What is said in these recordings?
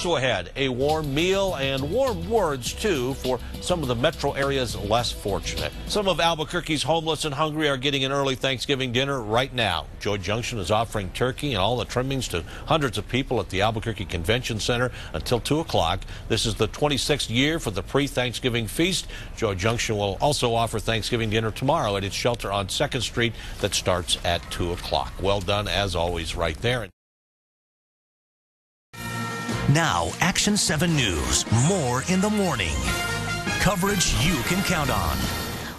Also ahead, a warm meal and warm words, too, for some of the metro area's less fortunate. Some of Albuquerque's homeless and hungry are getting an early Thanksgiving dinner right now. Joy Junction is offering turkey and all the trimmings to hundreds of people at the Albuquerque Convention Center until 2 o'clock. This is the 26th year for the pre-Thanksgiving feast. Joy Junction will also offer Thanksgiving dinner tomorrow at its shelter on 2nd Street that starts at 2 o'clock. Well done, as always, right there. Now, Action 7 News. More in the morning. Coverage you can count on.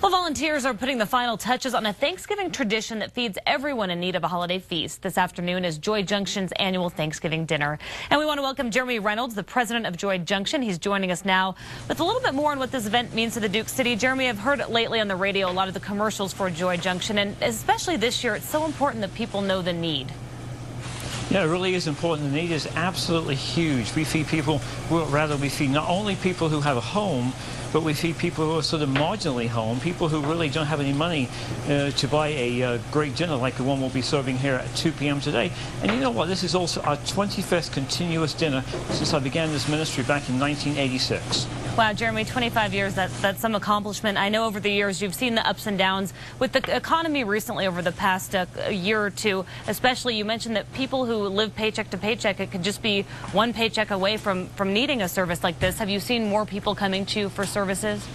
Well, volunteers are putting the final touches on a Thanksgiving tradition that feeds everyone in need of a holiday feast. This afternoon is Joy Junction's annual Thanksgiving dinner. And we want to welcome Jeremy Reynolds, the president of Joy Junction. He's joining us now with a little bit more on what this event means to the Duke City. Jeremy, I've heard lately on the radio a lot of the commercials for Joy Junction, and especially this year, it's so important that people know the need. Yeah, it really is important. The need is absolutely huge. We feed people, well, rather we feed not only people who have a home, but we feed people who are sort of marginally home, people who really don't have any money to buy a great dinner like the one we'll be serving here at 2 p.m. today. And you know what? This is also our 25th continuous dinner since I began this ministry back in 1986. Wow, Jeremy, 25 years, that's some accomplishment. I know over the years you've seen the ups and downs with the economy recently over the past year or two, especially you mentioned that people who live paycheck to paycheck, it could just be one paycheck away from needing a service like this. Have you seen more people coming to you for services?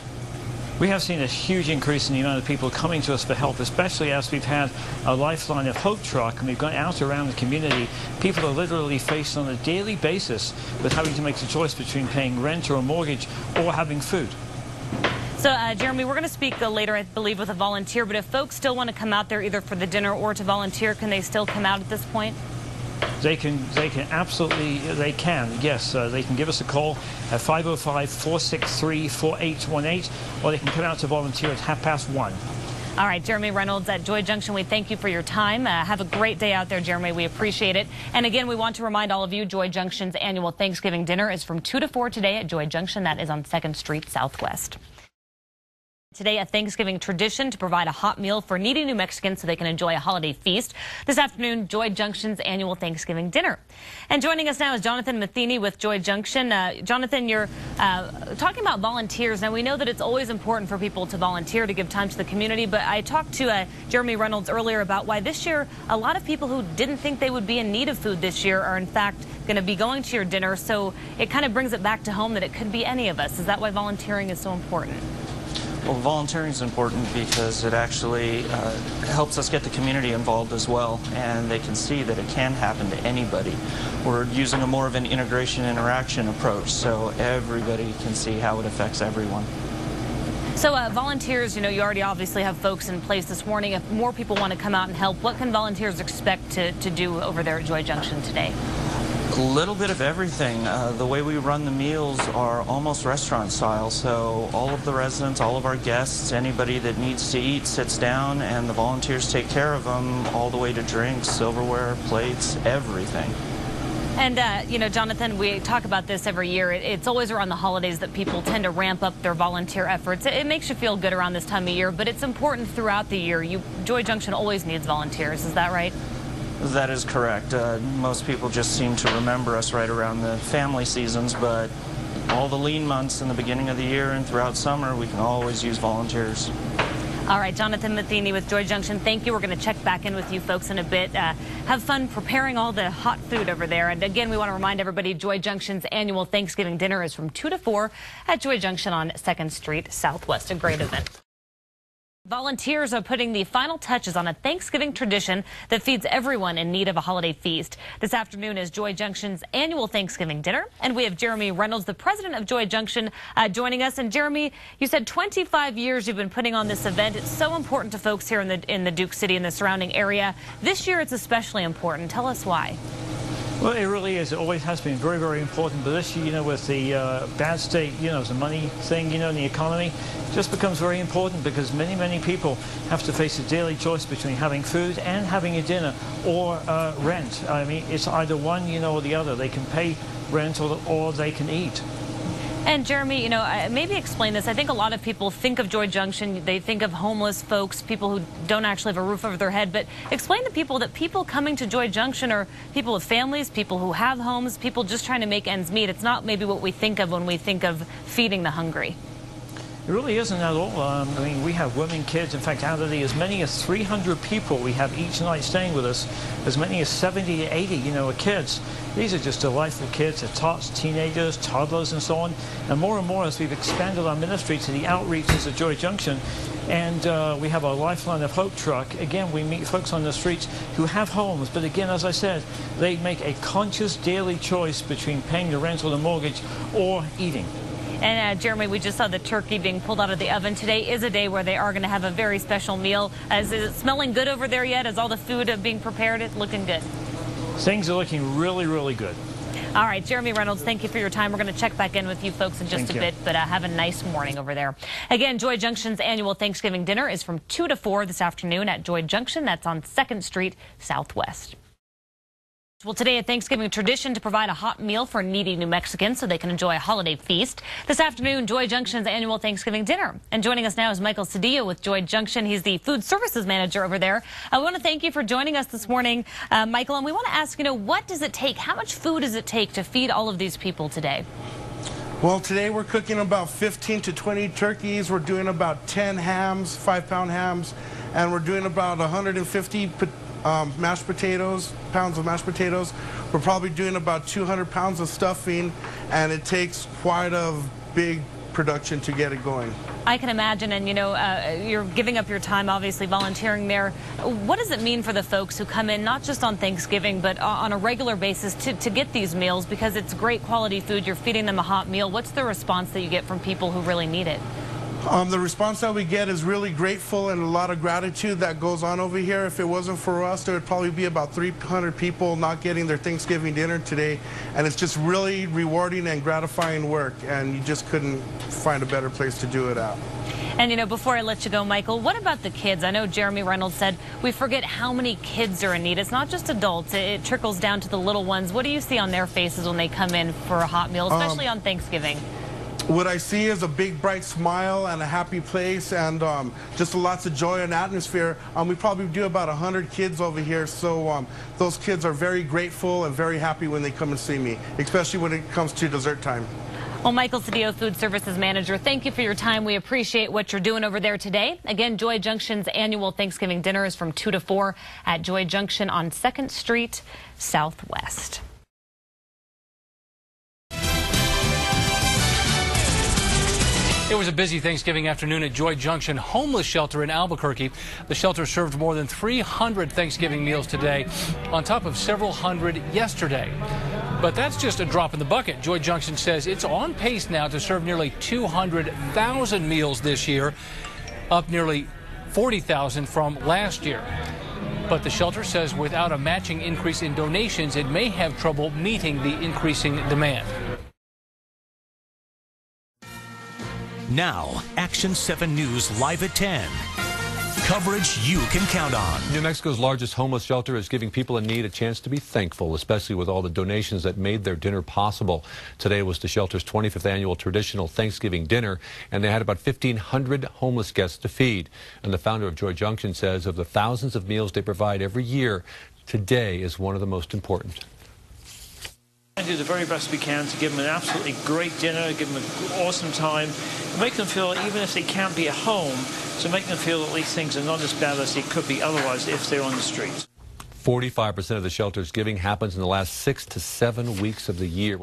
We have seen a huge increase in the amount of people coming to us for help, especially as we've had a Lifeline of Hope truck and we've gone out around the community. People are literally faced on a daily basis with having to make the choice between paying rent or a mortgage or having food. So, Jeremy, we're going to speak later, I believe, with a volunteer, but if folks still want to come out there either for the dinner or to volunteer, can they still come out at this point? They can absolutely, they can, yes. They can give us a call at 505-463-4818, or they can come out to volunteer at 1:30. All right, Jeremy Reynolds at Joy Junction, we thank you for your time. Have a great day out there, Jeremy. We appreciate it. And again, we want to remind all of you, Joy Junction's annual Thanksgiving dinner is from 2 to 4 today at Joy Junction. That is on 2nd Street Southwest. Today, a Thanksgiving tradition to provide a hot meal for needy New Mexicans so they can enjoy a holiday feast. This afternoon, Joy Junction's annual Thanksgiving dinner. And joining us now is Jonathan Matheny with Joy Junction. Jonathan, you're talking about volunteers. Now, we know that it's always important for people to volunteer to give time to the community, but I talked to Jeremy Reynolds earlier about why this year a lot of people who didn't think they would be in need of food this year are in fact going to be going to your dinner. So it kind of brings it back to home that it could be any of us. Is that why volunteering is so important? Well, volunteering is important because it actually helps us get the community involved as well, and they can see that it can happen to anybody. We're using more of an integration interaction approach, so everybody can see how it affects everyone. So volunteers, you know, you already obviously have folks in place this morning. If more people want to come out and help, what can volunteers expect to do over there at Joy Junction today? A little bit of everything. The way we run the meals are almost restaurant style, so all of the residents, all of our guests, anybody that needs to eat sits down and the volunteers take care of them, all the way to drinks, silverware, plates, everything. And, you know, Jonathan, we talk about this every year. It's always around the holidays that people tend to ramp up their volunteer efforts. It makes you feel good around this time of year, but it's important throughout the year. Joy Junction always needs volunteers. Is that right? That is correct. Most people just seem to remember us right around the family seasons, but all the lean months in the beginning of the year and throughout summer, we can always use volunteers. All right, Jonathan Matheny with Joy Junction, thank you. We're going to check back in with you folks in a bit. Have fun preparing all the hot food over there. And again, we want to remind everybody Joy Junction's annual Thanksgiving dinner is from 2 to 4 at Joy Junction on 2nd Street Southwest. A great event. Volunteers are putting the final touches on a Thanksgiving tradition that feeds everyone in need of a holiday feast. This afternoon is Joy Junction's annual Thanksgiving dinner, and we have Jeremy Reynolds, the president of Joy Junction, joining us. And Jeremy, you said 25 years you've been putting on this event. It's so important to folks here in the Duke City and the surrounding area. This year it's especially important. Tell us why. Well, it really is. It always has been very, very important. But this year, you know, with the bad state, you know, the money thing, you know, in the economy, it just becomes very important because many, many people have to face a daily choice between having food and having a dinner or rent. I mean, it's either one, you know, or the other. They can pay rent or they can eat. And Jeremy, you know, maybe explain this. I think a lot of people think of Joy Junction, they think of homeless folks, people who don't actually have a roof over their head, but explain to people that people coming to Joy Junction are people with families, people who have homes, people just trying to make ends meet. It's not maybe what we think of when we think of feeding the hungry. It really isn't at all. I mean, we have women, kids. In fact, out of the as many as 300 people we have each night staying with us, as many as 70 to 80, you know, are kids. These are just delightful kids. They're tots, teenagers, toddlers, and so on. And more as we've expanded our ministry to the outreaches of Joy Junction, and we have our Lifeline of Hope truck. Again, we meet folks on the streets who have homes, but again, as I said, they make a conscious daily choice between paying the rent or the mortgage or eating. And Jeremy, we just saw the turkey being pulled out of the oven. Today is a day where they are going to have a very special meal. Is it smelling good over there yet? Is all the food being prepared? It's looking good. Things are looking really, really good. All right, Jeremy Reynolds, thank you for your time. We're going to check back in with you folks in just a bit, but have a nice morning over there. Again, Joy Junction's annual Thanksgiving dinner is from 2 to 4 this afternoon at Joy Junction. That's on 2nd Street Southwest. Well, today a Thanksgiving tradition to provide a hot meal for needy New Mexicans so they can enjoy a holiday feast. This afternoon, Joy Junction's annual Thanksgiving dinner. And joining us now is Michael Cedillo with Joy Junction. He's the food services manager over there. I want to thank you for joining us this morning, Michael. And we want to ask, you know, what does it take? How much food does it take to feed all of these people today? Well, today we're cooking about 15 to 20 turkeys. We're doing about 10 hams, 5-pound hams, and we're doing about 150 mashed potatoes, pounds of mashed potatoes. We're probably doing about 200 pounds of stuffing, and it takes quite a big production to get it going. I can imagine, and you know, you're giving up your time, obviously volunteering there. What does it mean for the folks who come in, not just on Thanksgiving, but on a regular basis to get these meals? Because it's great quality food, you're feeding them a hot meal. What's the response that you get from people who really need it? The response that we get is really grateful and a lot of gratitude that goes on over here. If it wasn't for us, there would probably be about 300 people not getting their Thanksgiving dinner today. And it's just really rewarding and gratifying work, and you just couldn't find a better place to do it at. And, you know, before I let you go, Michael, what about the kids? I know Jeremy Reynolds said we forget how many kids are in need. It's not just adults. It trickles down to the little ones. What do you see on their faces when they come in for a hot meal, especially on Thanksgiving? What I see is a big bright smile and a happy place, and just lots of joy and atmosphere. We probably do about 100 kids over here, so those kids are very grateful and very happy when they come and see me, especially when it comes to dessert time. Well, Michael Cedillo, Food Services Manager, thank you for your time. We appreciate what you're doing over there today. Again, Joy Junction's annual Thanksgiving dinner is from 2 to 4 at Joy Junction on 2nd Street Southwest. It was a busy Thanksgiving afternoon at Joy Junction Homeless Shelter in Albuquerque. The shelter served more than 300 Thanksgiving meals today, on top of several hundred yesterday. But that's just a drop in the bucket. Joy Junction says it's on pace now to serve nearly 200,000 meals this year, up nearly 40,000 from last year. But the shelter says without a matching increase in donations, it may have trouble meeting the increasing demand. Now, Action 7 News live at 10. Coverage you can count on. New Mexico's largest homeless shelter is giving people in need a chance to be thankful, especially with all the donations that made their dinner possible. Today was the shelter's 25th annual traditional Thanksgiving dinner, and they had about 1,500 homeless guests to feed. And the founder of Joy Junction says of the thousands of meals they provide every year, today is one of the most important. We do the very best we can to give them an absolutely great dinner, give them an awesome time, make them feel, even if they can't be at home, to make them feel at least things are not as bad as they could be otherwise if they're on the streets. 45% of the shelter's giving happens in the last 6 to 7 weeks of the year.